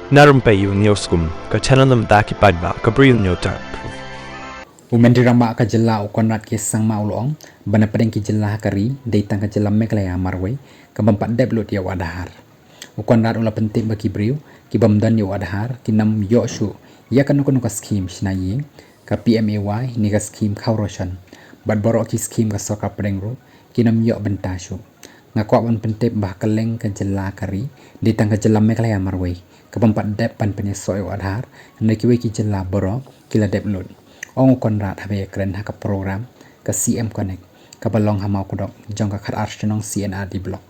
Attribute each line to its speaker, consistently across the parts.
Speaker 1: Na Rympei U ka channel nabynta paidbah ka Bri U Hynñiewtrep.
Speaker 2: Umendri ramba ka jylla ukonrat ke sang ma ulong bana pdeng ki jylla kari deitang ka jylla meklaya marway ka bampat deblut ya Aadhar. Ukonrat ula penting bagi Bri U ki bamdan ya Aadhar ki nam yo shu ya kan nuku skhim shnayi ka pmroi ni ka skhim Kyrshan bat baroh ki skhim ka sorkar pdeng ru ki nam yo benta shu ngakwa ban penting bah keleng ka jylla kari deitang ka jylla meklaya marway ka bampat deb pan penyeso ya Aadhar ndai ki jylla baroh kila deblut. Ong konrat habe keren haka program ke CM Connect ka balong hamau kudok jong ka khat arsenong CNR di blok.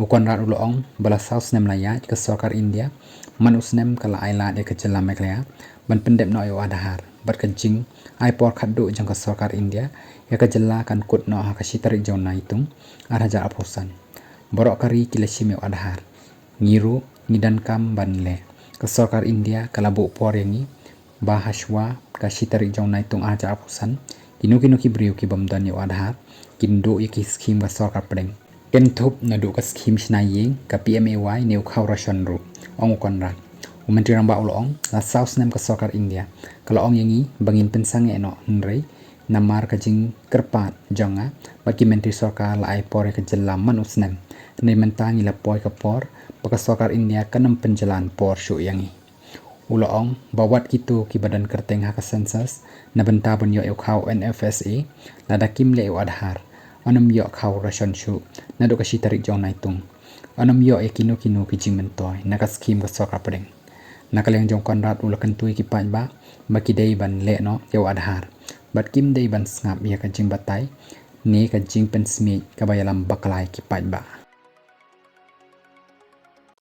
Speaker 2: Konrat ulo ong bala saus nem laya ke sorkar India manus nem kala aila de ke jylla meklaya ban pendep no yo Aadhar bat ke jing ai por khaddu jong ka sorkar India ya ke jylla kan kut no haka tarik jong Naitung araja aprosan. Borok kari kila shime Aadhar ngiru nidan kam ban le ke sorkar India kala bu por yangi bahaswa Khasi tarik jong Naitung aja apusan kinuki Bri U ki bamdan yo Aadhar kindo ki skhim ka sorkar pdeng ken thup naduh ka skhim shnayi ka pmroi neu Kyrshan ru ong konrat umentri ramba ulong la saus nem ka sorkar India kalau ong yangi bangin pensang eno nrei namar ka jing kerpat jonga bagi menteri sorkar la ai por ka jylla manus nem nei mentangi la poi ka por baka sorkar India kanam penjalan por shu yangi uloong bawat gitu ki badan kyrteng haka sensus nabynta ban yo khaw NFSA lada kimle yo Aadhar anam yo khaw ration shu naduh ka tarik jong Naitung anam yo kinu ki jing mentoy naka skhim ka sorkar pdeng nakaleng jong konrat ula kentui ki paidbah baki dei ban le no yo Aadhar bat kim dei ban ngap ya ka jing batai ne ka jing pensmi ka bayalam baklai ki paidbah.